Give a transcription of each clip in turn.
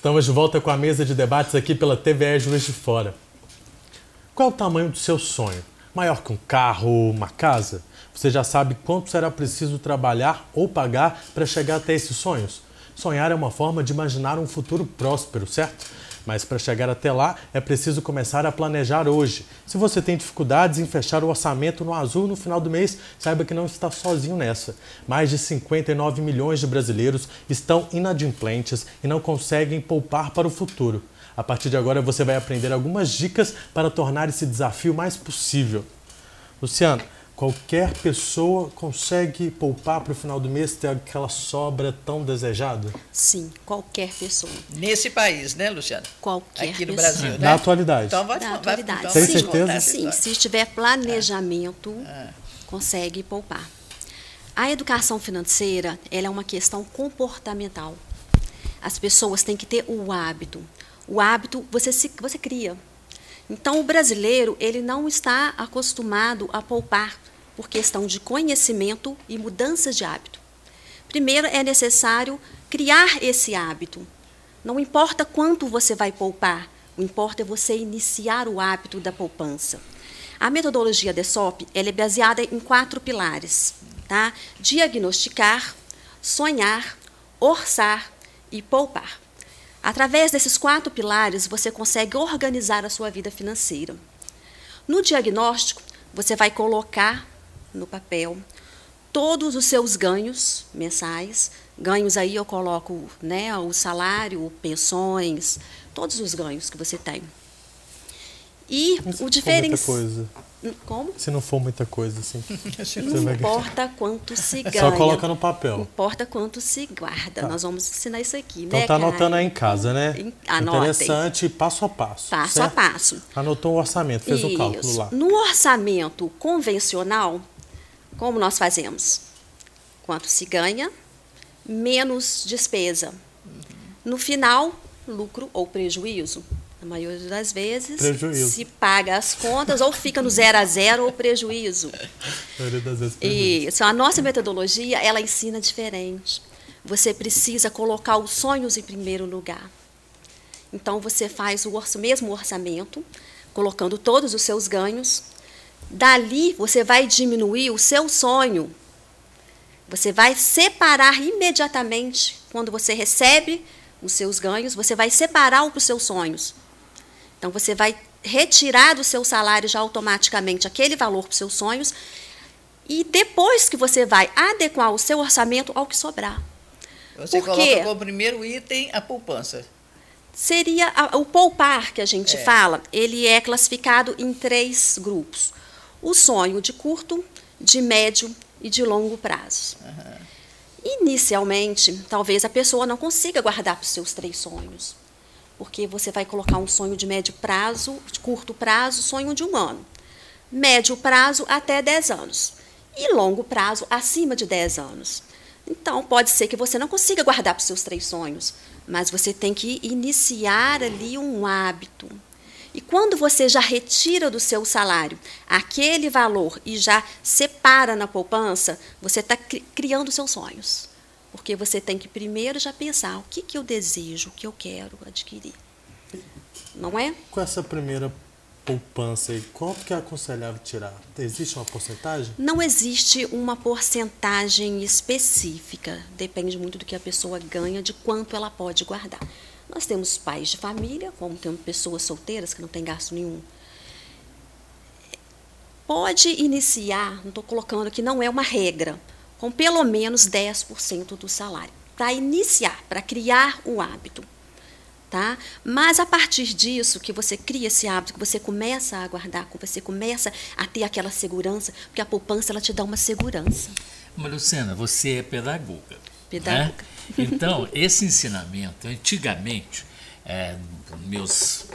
Estamos de volta com a mesa de debates aqui pela TVE Juiz de Fora. Qual é o tamanho do seu sonho? Maior que um carro ou uma casa? Você já sabe quanto será preciso trabalhar ou pagar para chegar até esses sonhos? Sonhar é uma forma de imaginar um futuro próspero, certo? Mas para chegar até lá, é preciso começar a planejar hoje. Se você tem dificuldades em fechar o orçamento no azul no final do mês, saiba que não está sozinho nessa. Mais de 59 milhões de brasileiros estão inadimplentes e não conseguem poupar para o futuro. A partir de agora, você vai aprender algumas dicas para tornar esse desafio mais possível. Luciano, qualquer pessoa consegue poupar para o final do mês, ter aquela sobra tão desejada? Sim, qualquer pessoa. Nesse país, né, Luciana? Qualquer Aqui no pessoa. Brasil, né? Na atualidade. Então Na atualidade. Tem Sim, certeza? sim, se tiver planejamento, consegue poupar. A educação financeira, ela é uma questão comportamental. As pessoas têm que ter o hábito. O hábito você cria. Então, o brasileiro, ele não está acostumado a poupar por questão de conhecimento e mudanças de hábito. Primeiro, é necessário criar esse hábito. Não importa quanto você vai poupar, o importa é você iniciar o hábito da poupança. A metodologia DESOP, ela é baseada em 4 pilares, tá? Diagnosticar, sonhar, orçar e poupar. Através desses 4 pilares, você consegue organizar a sua vida financeira. No diagnóstico, você vai colocar no papel todos os seus ganhos mensais. Ganhos aí eu coloco, né, o salário, pensões, todos os ganhos que você tem. E o diferencial. Como? Se não for muita coisa, assim. Não importa quanto se ganha. Só coloca no papel. Não importa quanto se guarda. Tá. Nós vamos ensinar isso aqui, então, né, tá anotando aí em casa, né? Anotem. Interessante, passo a passo. Passo certo? a passo. Anotou o orçamento, fez o cálculo lá. No orçamento convencional, como nós fazemos? Quanto se ganha, menos despesa. No final, lucro ou prejuízo. Na maioria das vezes, prejuízo. Se paga as contas ou fica no 0 a 0 ou prejuízo. A maioria das vezes prejuízo. Isso. A nossa metodologia, ela ensina diferente. Você precisa colocar os sonhos em primeiro lugar. Então, você faz o mesmo orçamento, colocando todos os seus ganhos. Dali, você vai diminuir o seu sonho. Você vai separar imediatamente, quando você recebe os seus ganhos, você vai separar os seus sonhos. Então, você vai retirar do seu salário já automaticamente aquele valor para os seus sonhos e depois que você vai adequar o seu orçamento ao que sobrar. Você coloca como primeiro item a poupança. Seria o poupar que a gente fala, ele é classificado em 3 grupos. O sonho de curto, de médio e de longo prazo. Inicialmente, talvez a pessoa não consiga guardar para os seus 3 sonhos. Porque você vai colocar um sonho de médio prazo, de curto prazo, sonho de 1 ano. Médio prazo até 10 anos. E longo prazo acima de 10 anos. Então, pode ser que você não consiga guardar para os seus 3 sonhos, mas você tem que iniciar ali um hábito. E quando você já retira do seu salário aquele valor e já separa na poupança, você está criando seus sonhos. Porque você tem que primeiro já pensar o que eu desejo, o que eu quero adquirir. Não é? Com essa primeira poupança aí, quanto que é aconselhável tirar? Existe uma porcentagem? Não existe uma porcentagem específica. Depende muito do que a pessoa ganha, de quanto ela pode guardar. Nós temos pais de família, como temos pessoas solteiras que não têm gasto nenhum. Pode iniciar, não estou colocando aqui, não é uma regra, com pelo menos 10% do salário, para iniciar, para criar o hábito. Tá? Mas a partir disso, que você cria esse hábito, que você começa a guardar, que você começa a ter aquela segurança, porque a poupança ela te dá uma segurança. Mas, Luciana, você é pedagoga. Pedagoga. Né? Então, esse ensinamento, antigamente, nos meus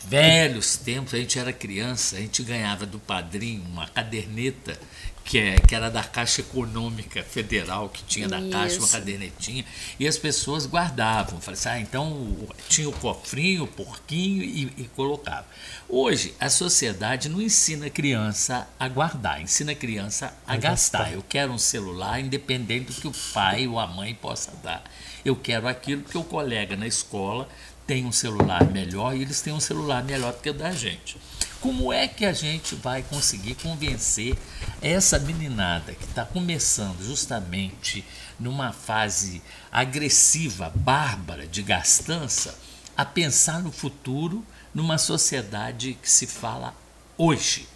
velhos tempos, a gente era criança, a gente ganhava do padrinho uma caderneta que era da Caixa Econômica Federal, que tinha da Caixa uma cadernetinha, e as pessoas guardavam. Falei assim, então tinha o cofrinho, o porquinho e colocava. Hoje, a sociedade não ensina a criança a guardar, ensina a criança a gastar. Eu quero um celular independente do que o pai ou a mãe possa dar. Eu quero aquilo que o colega na escola tem um celular melhor e eles têm um celular melhor do que o da gente. Como é que a gente vai conseguir convencer essa meninada que está começando justamente numa fase agressiva, bárbara, de gastança, a pensar no futuro numa sociedade que se fala hoje?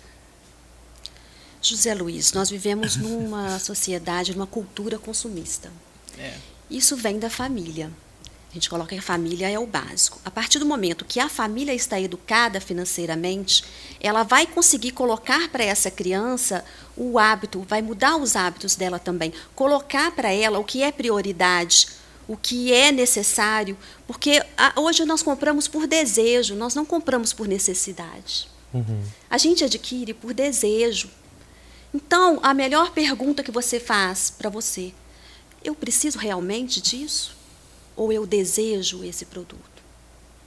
José Luiz, nós vivemos numa sociedade, numa cultura consumista. Isso vem da família. A gente coloca que a família é o básico. A partir do momento que a família está educada financeiramente, ela vai conseguir colocar para essa criança o hábito, vai mudar os hábitos dela também, colocar para ela o que é prioridade, o que é necessário, porque hoje nós compramos por desejo, nós não compramos por necessidade. A gente adquire por desejo. Então, a melhor pergunta que você faz para você, eu preciso realmente disso? Ou eu desejo esse produto?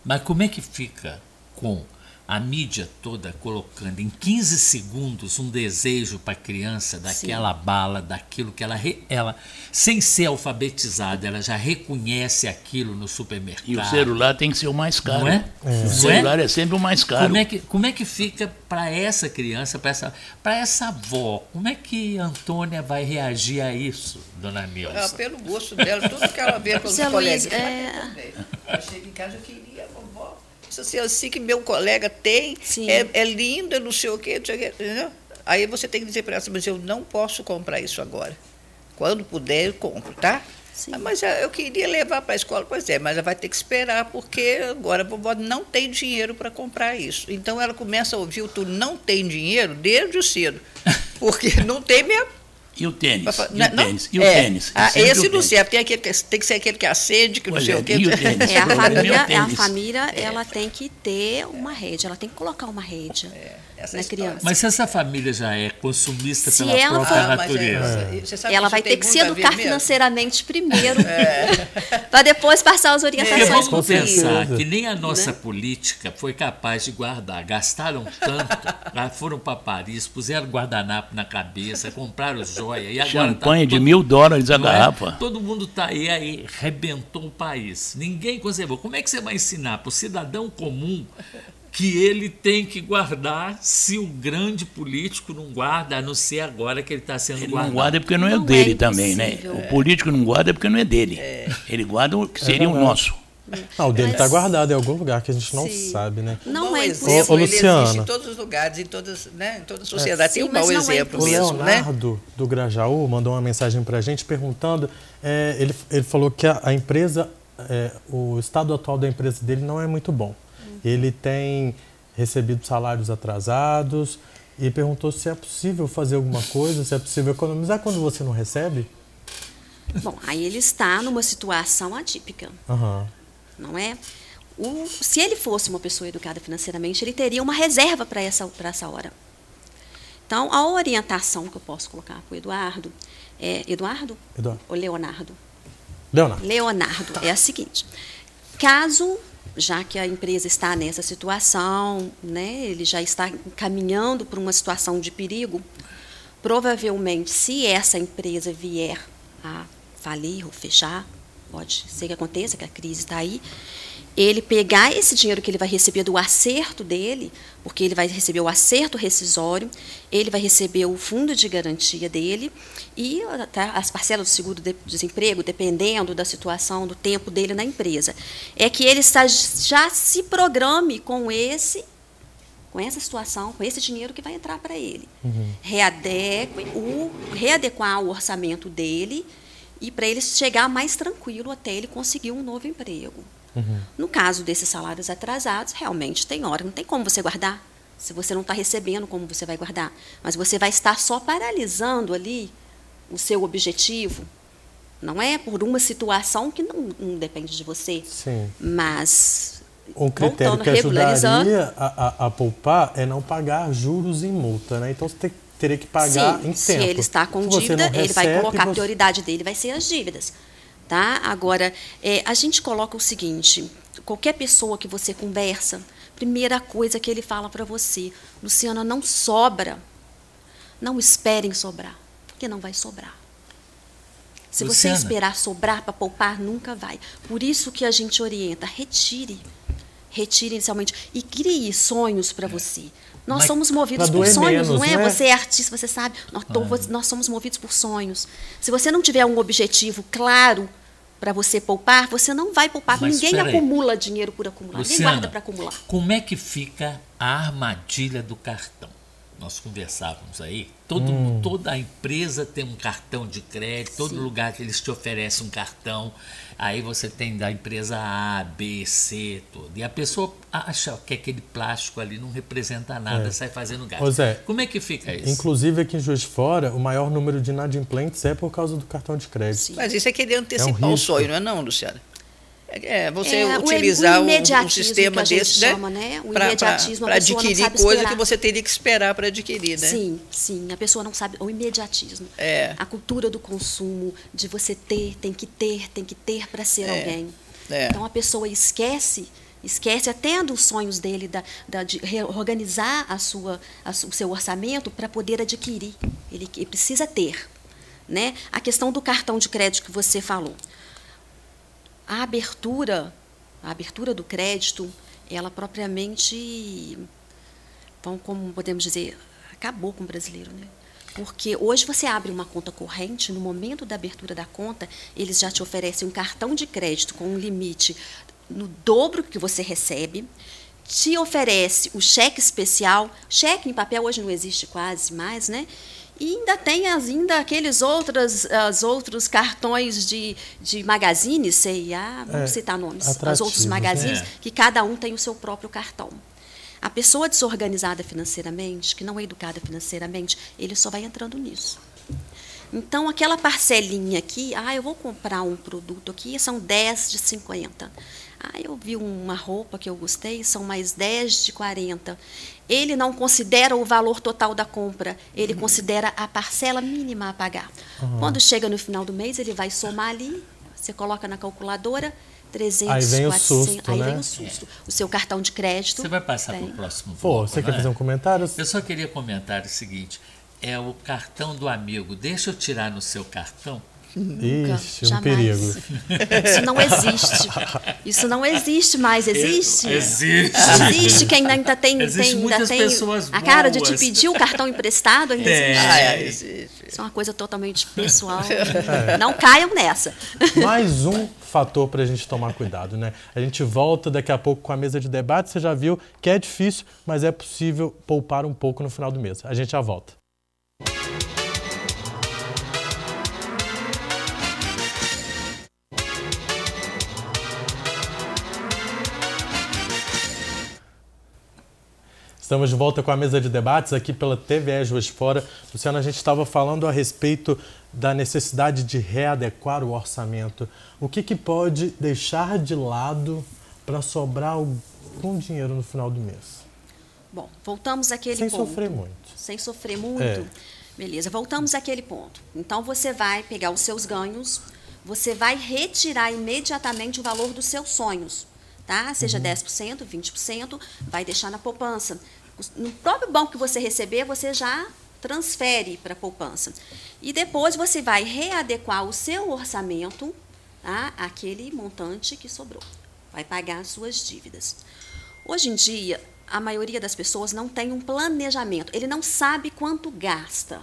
Mas como é que fica com a mídia toda colocando em 15 segundos um desejo para a criança daquela bala, daquilo que ela, sem ser alfabetizada, ela já reconhece aquilo no supermercado. E o celular tem que ser o mais caro. Não é? O celular é sempre o mais caro. Como é que fica para essa criança, para essa avó? Como é que a Antônia vai reagir a isso, dona Nilza? Pelo gosto dela, tudo que ela vê pelos colegas. Eu chego em casa, eu queria, vovó. Assim que meu colega tem, é lindo, não sei o quê, entendeu? Aí você tem que dizer para ela, mas eu não posso comprar isso agora. Quando puder, eu compro, tá? Mas eu queria levar para a escola. Pois é, mas ela vai ter que esperar, porque agora a vovó não tem dinheiro para comprar isso. Então ela começa a ouvir o tu não tem dinheiro desde cedo, porque não tem mesmo. E o tênis? E o tênis? Esse não serve, tem que ser aquele que acende, que não sei o quê. E o tênis? A família ela tem que ter uma rede, ela tem que colocar uma rede na criança. Mas se essa família já é consumista pela própria natureza, ela vai ter que se educar financeiramente primeiro, para depois passar as orientações. Vamos pensar que nem a nossa política foi capaz de guardar. Gastaram tanto, foram para Paris, puseram guardanapo na cabeça, compraram os joia. E agora champanhe de $1.000 a garrafa. Todo mundo está aí, arrebentou o país. Ninguém conservou. Como é que você vai ensinar para o cidadão comum que ele tem que guardar se o grande político não guarda, a não ser agora que ele está sendo guardado? Ele não guarda porque não é dele também, né? O político não guarda porque não é dele. Ele guarda o que seria o nosso. O dele está guardado em algum lugar que a gente não sabe, né? Não é exemplo, ele existe em todos os lugares, em todas as sociedades. Tem um mau exemplo o mesmo, Leonardo, do Grajaú, mandou uma mensagem para a gente perguntando, ele falou que a empresa, o estado atual da empresa dele não é muito bom. Ele tem recebido salários atrasados e perguntou se é possível fazer alguma coisa, se é possível economizar quando você não recebe. Bom, aí ele está numa situação atípica. Não é? Se ele fosse uma pessoa educada financeiramente, ele teria uma reserva para essa hora. Então, a orientação que eu posso colocar para o Eduardo Eduardo? Ou Leonardo? Leonardo, é a seguinte: caso, já que a empresa está nessa situação, né, ele já está caminhando para uma situação de perigo, provavelmente, se essa empresa vier a falir ou fechar, pode ser que aconteça, que a crise está aí, ele pegar esse dinheiro que ele vai receber do acerto dele, porque ele vai receber o acerto rescisório, ele vai receber o fundo de garantia dele e as parcelas do seguro-desemprego, dependendo da situação, do tempo dele na empresa. É que ele já se programe com essa situação, com esse dinheiro que vai entrar para ele. Readequar o orçamento dele e para ele chegar mais tranquilo até ele conseguir um novo emprego. No caso desses salários atrasados, realmente tem hora, não tem como você guardar. Se você não está recebendo, como você vai guardar? Mas você vai estar só paralisando ali o seu objetivo, não é? Por uma situação que não depende de você. Sim. Mas um critério que ajudaria a poupar é não pagar juros em multa, né? Então você teria que pagar em tempo. Se ele está com dívida, ele vai colocar, a prioridade dele vai ser as dívidas. Tá? Agora, a gente coloca o seguinte, qualquer pessoa que você conversa, primeira coisa que ele fala para você, Luciana, não sobra, não esperem sobrar, porque não vai sobrar. Se Luciana, você esperar sobrar para poupar, nunca vai. Por isso que a gente orienta, retire inicialmente e crie sonhos para você. Nós somos movidos por sonhos, não é? Você é artista, você sabe, nós somos movidos por sonhos. Se você não tiver um objetivo claro para você poupar, você não vai poupar. Mas ninguém acumula dinheiro por acumular, Luciana, ninguém guarda para acumular. Como é que fica a armadilha do cartão? Nós conversávamos aí, toda a empresa tem um cartão de crédito, todo lugar que eles te oferecem um cartão, aí você tem da empresa A, B, C, tudo. E a pessoa acha que aquele plástico ali não representa nada, sai fazendo gasto. Zé, como é que fica isso? Inclusive aqui em Juiz de Fora, o maior número de inadimplentes é por causa do cartão de crédito. Sim. Mas isso é querer antecipar o sonho, não é não, Luciana? Você utilizar um sistema desse, chama, né? O imediatismo, para adquirir coisa que você teria que esperar para adquirir, né? Sim, a pessoa não sabe. O imediatismo, a cultura do consumo, de você tem que ter para ser alguém. Então a pessoa esquece até dos sonhos dele, de reorganizar o seu orçamento para poder adquirir. Ele precisa ter, né? A questão do cartão de crédito que você falou. A abertura do crédito, ela propriamente, como podemos dizer, acabou com o brasileiro, né? Porque hoje você abre uma conta corrente, no momento da abertura da conta, eles já te oferecem um cartão de crédito com um limite no dobro que você recebe, te oferece o cheque especial, cheque em papel hoje não existe quase mais, né? E ainda tem aqueles outros cartões de magazine, C&A, vamos citar nomes, os outros magazines, que cada um tem o seu próprio cartão. A pessoa desorganizada financeiramente, que não é educada financeiramente, ele só vai entrando nisso. Então, aquela parcelinha aqui, eu vou comprar um produto aqui, são 10 de 50. Eu vi uma roupa que eu gostei, são mais 10 de 40. Ele não considera o valor total da compra, ele considera a parcela mínima a pagar. Quando chega no final do mês, ele vai somar ali, você coloca na calculadora, 300, aí vem 400, o susto, aí né? Vem o susto. O seu cartão de crédito... Você vai passar para o próximo bloco, você quer fazer um comentário? Eu só queria comentar o seguinte, é o cartão do amigo, deixa eu tirar no seu cartão. Nunca, Ixi, jamais. Um perigo. Isso não existe. Isso não existe mais. Existe? Existe. Existe quem ainda tem, pessoas a cara de boas. te pedir o cartão emprestado, ainda existe. Isso é uma coisa totalmente pessoal. Não caiam nessa. Mais um fator para a gente tomar cuidado, né? A gente volta daqui a pouco com a mesa de debate. Você já viu que é difícil, mas é possível poupar um pouco no final do mês. A gente já volta. Estamos de volta com a mesa de debates aqui pela TVE Juiz de Fora. Luciana, a gente estava falando a respeito da necessidade de readequar o orçamento. O que pode deixar de lado para sobrar algum dinheiro no final do mês? Bom, voltamos àquele ponto. Sem sofrer muito. Sem sofrer muito? Beleza, voltamos àquele ponto. Então, você vai pegar os seus ganhos, você vai retirar imediatamente o valor dos seus sonhos. Tá? Seja 10%, 20%, vai deixar na poupança. No próprio banco que você receber, você já transfere para a poupança. E depois você vai readequar o seu orçamento, tá? Aquele montante que sobrou. Vai pagar as suas dívidas. Hoje em dia, a maioria das pessoas não tem um planejamento. Ele não sabe quanto gasta.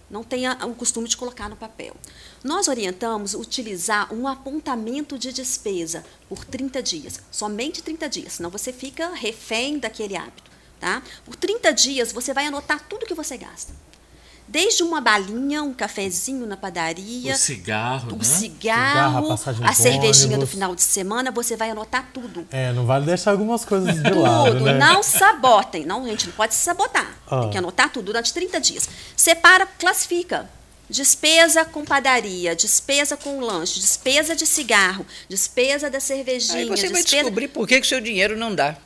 Não tem o costume de colocar no papel. Nós orientamos utilizar um apontamento de despesa por 30 dias, somente 30 dias, senão você fica refém daquele hábito. Tá? Por 30 dias, você vai anotar tudo que você gasta. Desde uma balinha, um cafezinho na padaria, o cigarro, a cervejinha do final de semana, você vai anotar tudo. Não vale deixar algumas coisas de lado, né? Não sabotem. Não, a gente não pode se sabotar. Tem que anotar tudo durante 30 dias. Separa, classifica. Despesa com padaria, despesa com lanche, despesa de cigarro, despesa da cervejinha. Aí você vai descobrir por que o seu dinheiro não dá.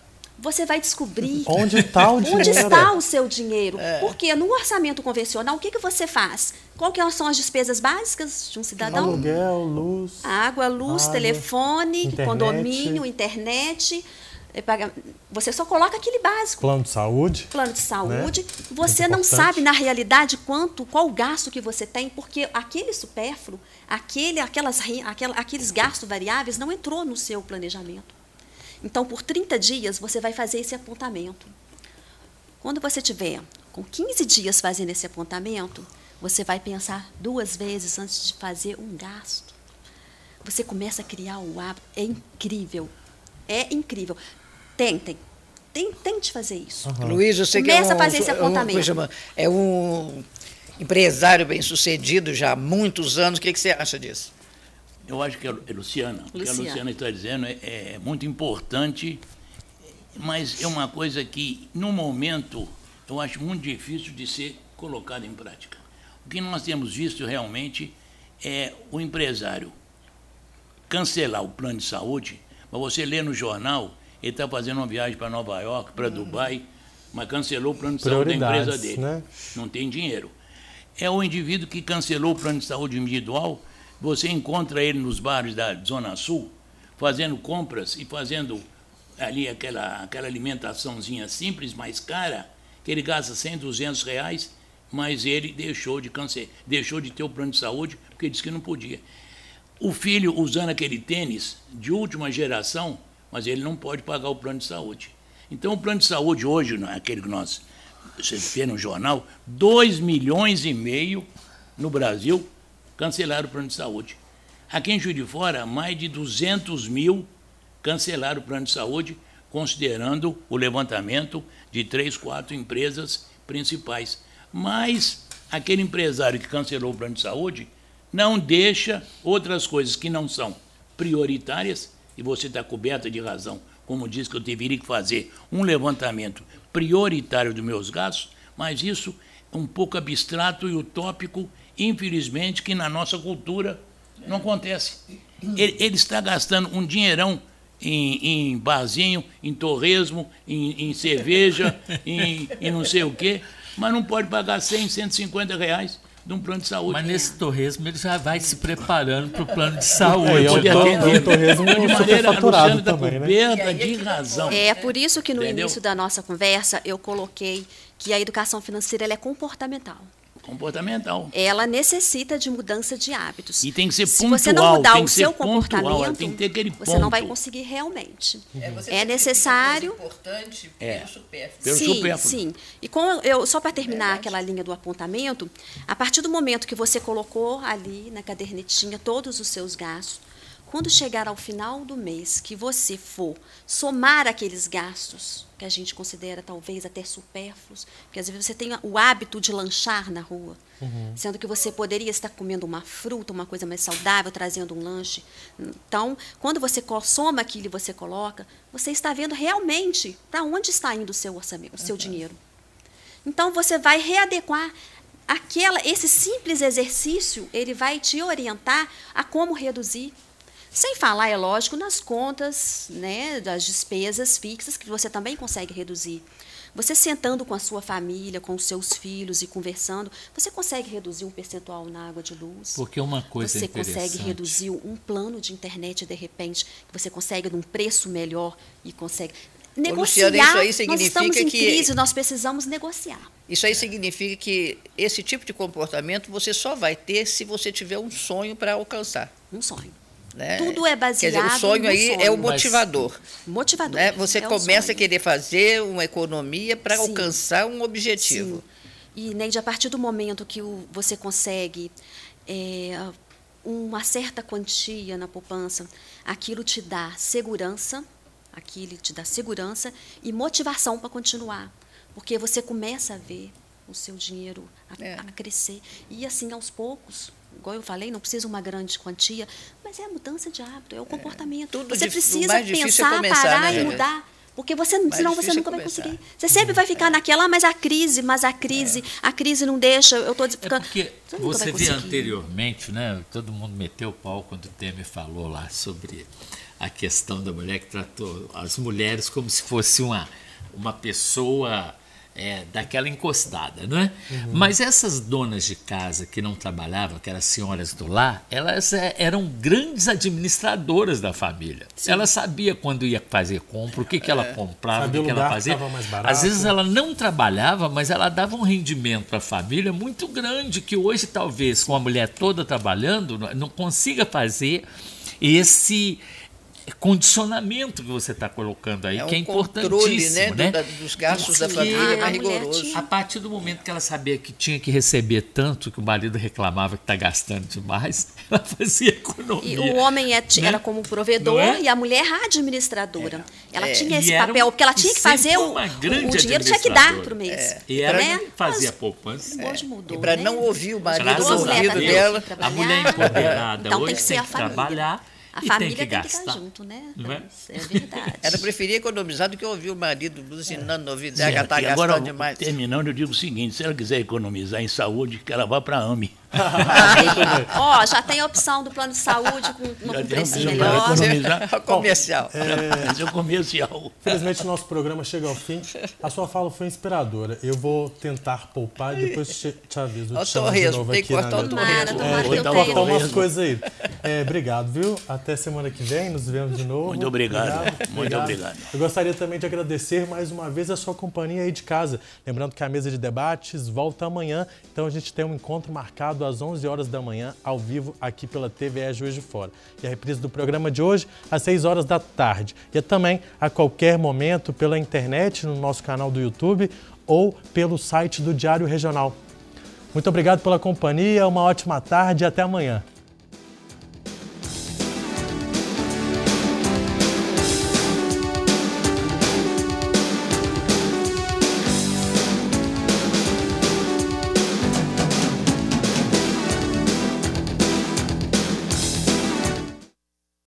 você vai descobrir onde está o dinheiro. Onde está o seu dinheiro. Porque no orçamento convencional, o que você faz? Qual que são as despesas básicas de um cidadão? Aluguel, luz. Água, luz, telefone, internet. Condomínio, internet. Você só coloca aquele básico. Plano de saúde. Plano de saúde. Né? Você não sabe, na realidade, qual o gasto que você tem, porque aquele supérfluo, aqueles gastos variáveis não entrou no seu planejamento. Então, por 30 dias, você vai fazer esse apontamento. Quando você tiver com 15 dias fazendo esse apontamento, você vai pensar 2 vezes antes de fazer um gasto. Você começa a criar o hábito. É incrível. É incrível. Tente fazer isso. Luiz, eu sei Começa a fazer esse apontamento. É um empresário bem-sucedido já há muitos anos. O que você acha disso? Eu acho que é Luciana. O que a Luciana está dizendo é muito importante, mas é uma coisa que, no momento, eu acho muito difícil de ser colocada em prática. O que nós temos visto realmente é o empresário cancelar o plano de saúde, mas você lê no jornal, ele está fazendo uma viagem para Nova York, para Dubai, mas cancelou o plano de saúde da empresa dele. Né? Não tem dinheiro. É o indivíduo que cancelou o plano de saúde individual. Você encontra ele nos bares da Zona Sul, fazendo compras e fazendo ali aquela alimentaçãozinha simples, mais cara, que ele gasta 100, 200 reais, mas ele deixou de ter o plano de saúde porque disse que não podia. O filho usando aquele tênis de última geração, mas ele não pode pagar o plano de saúde. Então, o plano de saúde hoje, aquele que você vê no jornal, 2,5 milhões no Brasil, cancelaram o plano de saúde. Aqui em Juiz de Fora, mais de 200 mil cancelaram o plano de saúde, considerando o levantamento de 3, 4 empresas principais. Mas aquele empresário que cancelou o plano de saúde não deixa outras coisas que não são prioritárias, e você está coberta de razão, como diz que eu deveria fazer um levantamento prioritário dos meus gastos, mas isso é um pouco abstrato e utópico, infelizmente, que na nossa cultura não acontece. Ele está gastando um dinheirão em barzinho, em torresmo, em cerveja, em não sei o quê, mas não pode pagar 100, 150 reais de um plano de saúde. Mas nesse torresmo ele já vai se preparando para o plano de saúde. O torresmo de maneira, a Luciana está coberta de razão. É por isso que no início da nossa conversa eu coloquei que a educação financeira ela é comportamental. Ela necessita de mudança de hábitos. E tem que ser Se pontual. Se você não mudar o seu comportamento, tem que ter aquele ponto. Você não vai conseguir realmente. É necessário. Importante pelo supérfluo. Pelo supérfluo. Sim. E só para terminar aquela linha do apontamento, a partir do momento que você colocou ali na cadernetinha todos os seus gastos, quando chegar ao final do mês, que você for somar aqueles gastos, que a gente considera talvez até supérfluos, porque às vezes você tem o hábito de lanchar na rua, sendo que você poderia estar comendo uma fruta, uma coisa mais saudável, trazendo um lanche. Então, quando você soma aquilo e você coloca, você está vendo realmente para onde está indo o seu orçamento, o seu dinheiro. Então, você vai readequar esse simples exercício, ele vai te orientar a como reduzir. Sem falar, é lógico, nas contas, né, das despesas fixas, que você também consegue reduzir. Você sentando com a sua família, com os seus filhos e conversando, você consegue reduzir um percentual na água de luz. Porque uma coisa você consegue reduzir um plano de internet, de repente, que você consegue num preço melhor e consegue negociar. Luciana, isso aí significa nós estamos em crise, nós precisamos negociar. Isso aí significa que esse tipo de comportamento você só vai ter se você tiver um sonho para alcançar. Um sonho. Né? Tudo é baseado no sonho. O sonho aí é o motivador. Motivador. Né? Você começa a querer fazer uma economia para alcançar um objetivo. Sim. E, Neide, a partir do momento que você consegue uma certa quantia na poupança, aquilo te dá segurança, e motivação para continuar. Porque você começa a ver o seu dinheiro a crescer. E assim, aos poucos, igual eu falei, não precisa uma grande quantia, mas é a mudança de hábito, é o comportamento. Você precisa pensar, parar e mudar. Porque senão você nunca vai conseguir. Você sempre vai ficar naquela, mas a crise não deixa, eu estou ficando... Porque você vê anteriormente, né, todo mundo meteu o pau quando o Temer falou lá sobre a questão da mulher, que tratou as mulheres como se fosse uma pessoa daquela encostada, não é? Uhum. Mas essas donas de casa que não trabalhavam, que eram senhoras do lar, elas eram grandes administradoras da família. Sim. Ela sabia quando ia fazer compra, o que ela comprava, o que ela fazia. Mais barato. Às vezes ela não trabalhava, mas ela dava um rendimento para a família muito grande, que hoje talvez com a mulher toda trabalhando não consiga fazer esse condicionamento que você está colocando aí, que é importantíssimo, controle, né? Dos gastos da família mais rigoroso. A partir do momento que ela sabia que tinha que receber tanto, que o marido reclamava que está gastando demais, ela fazia economia. E o homem era como provedor e a mulher a administradora. Ela tinha esse papel, porque ela tinha que fazer o dinheiro tinha que dar para o mês. E ela fazia poupança. Hoje mudou. E para não ouvir o marido no ouvido dela. A mulher empoderada então, hoje tem que trabalhar. A família tem que estar junto, né? É verdade. Ela preferia economizar do que ouvir o marido buzinando no ouvido dela, que ela está gastando demais. Terminando, eu digo o seguinte, se ela quiser economizar em saúde, que ela vá para a AME. Já tem a opção do plano de saúde com um preço melhor. Comercial. Comercial. Infelizmente, o nosso programa chega ao fim. A sua fala foi inspiradora. Eu vou tentar poupar e depois te aviso. O torresmo, tem que cortar o torresmo. Tem que cortar umas coisas aí. Obrigado, viu? Até semana que vem, nos vemos de novo. Muito obrigado. Muito obrigado. Eu gostaria também de agradecer mais uma vez a sua companhia aí de casa. Lembrando que a mesa de debates volta amanhã, então a gente tem um encontro marcado às 11 horas da manhã, ao vivo, aqui pela TVE Juiz de Fora. E a reprise do programa de hoje, às 6 horas da tarde. E também, a qualquer momento, pela internet, no nosso canal do YouTube ou pelo site do Diário Regional. Muito obrigado pela companhia, uma ótima tarde e até amanhã.